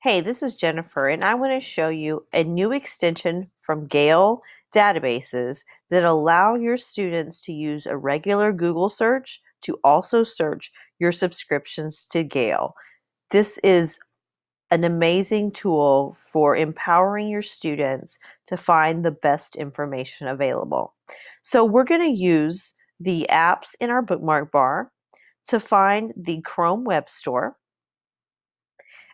Hey, this is Jennifer, and I want to show you a new extension from Gale databases that allow your students to use a regular Google search to also search your subscriptions to Gale. This is an amazing tool for empowering your students to find the best information available. So we're going to use the apps in our bookmark bar to find the Chrome Web Store,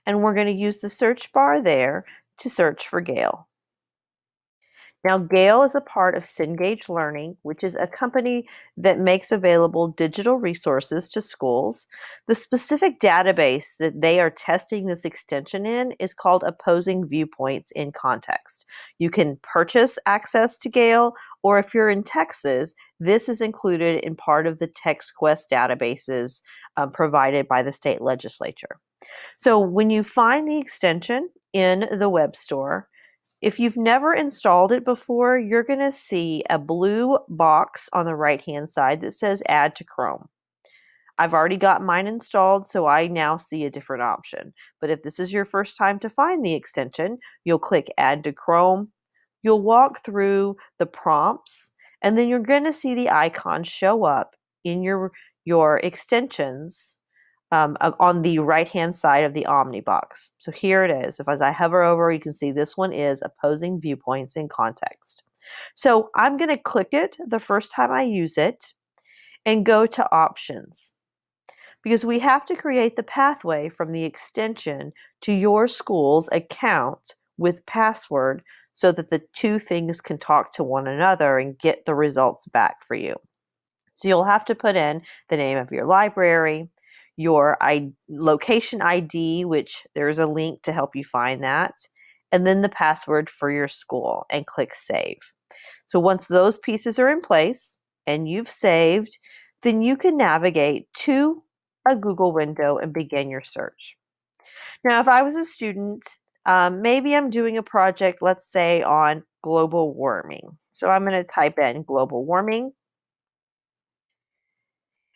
and we're going to use the search bar there to search for Gale. Now, Gale is a part of Cengage Learning, which is a company that makes available digital resources to schools. The specific database that they are testing this extension in is called Opposing Viewpoints in Context. You can purchase access to Gale, or if you're in Texas, this is included in part of the TextQuest databases provided by the state legislature. So when you find the extension in the web store, if you've never installed it before, you're going to see a blue box on the right-hand side that says Add to Chrome. I've already got mine installed, so I now see a different option. But if this is your first time to find the extension, you'll click Add to Chrome. You'll walk through the prompts, and then you're going to see the icon show up in your extensions on the right-hand side of the Omni box. So here it is. As I hover over, you can see this one is Opposing Viewpoints in Context. So I'm going to click it the first time I use it and go to Options, because we have to create the pathway from the extension to your school's account with password so that the two things can talk to one another and get the results back for you. So you'll have to put in the name of your library, your location ID, which there's a link to help you find that, and then the password for your school, and click Save. So once those pieces are in place and you've saved, then you can navigate to a Google window and begin your search. Now, if I was a student, maybe I'm doing a project, let's say, on global warming. So I'm going to type in global warming.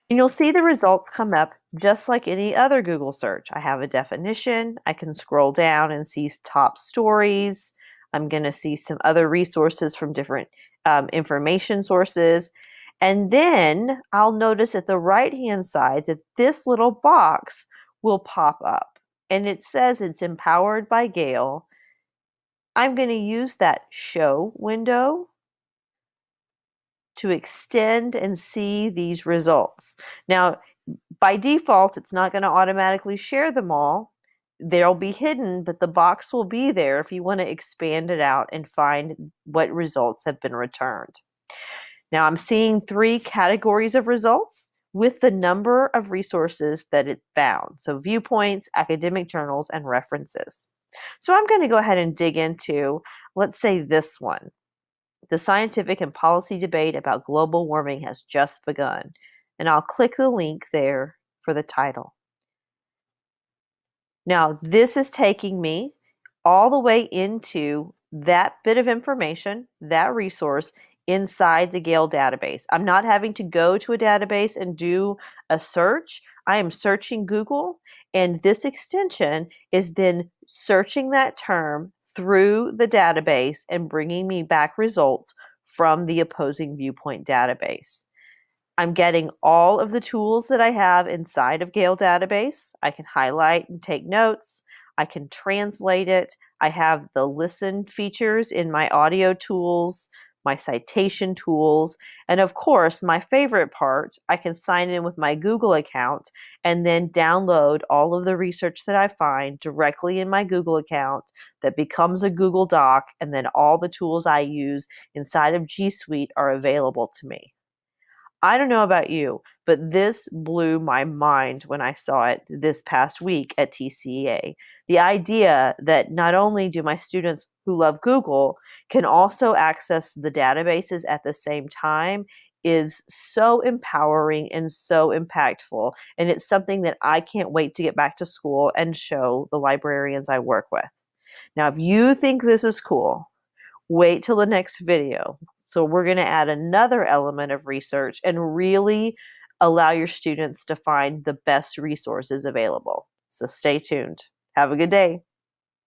And you'll see the results come up just like any other Google search. I have a definition. I can scroll down and see top stories. I'm going to see some other resources from different information sources. And then I'll notice at the right-hand side that this little box will pop up. And it says it's empowered by Gale. I'm going to use that show window to extend and see these results. Now, by default, it's not going to automatically share them all. They'll be hidden, but the box will be there if you want to expand it out and find what results have been returned. Now, I'm seeing 3 categories of results with the number of resources that it found. So viewpoints, academic journals, and references. So I'm going to go ahead and dig into, let's say, this one. The scientific and policy debate about global warming has just begun, and I'll click the link there for the title. Now, this is taking me all the way into that bit of information, that resource inside the Gale database. I'm not having to go to a database and do a search. I am searching Google, and this extension is then searching that term through the database and bringing me back results from the Opposing Viewpoint database. I'm getting all of the tools that I have inside of Gale database. I can highlight and take notes. I can translate it. I have the listen features in my audio tools, my citation tools, and of course, my favorite part, I can sign in with my Google account and then download all of the research that I find directly in my Google account that becomes a Google Doc, and then all the tools I use inside of G Suite are available to me. I don't know about you, but this blew my mind when I saw it this past week at TCEA. The idea that not only do my students who love Google can also access the databases at the same time is so empowering and so impactful. And it's something that I can't wait to get back to school and show the librarians I work with. Now, if you think this is cool, wait till the next video. So we're going to add another element of research and really allow your students to find the best resources available. So stay tuned. Have a good day.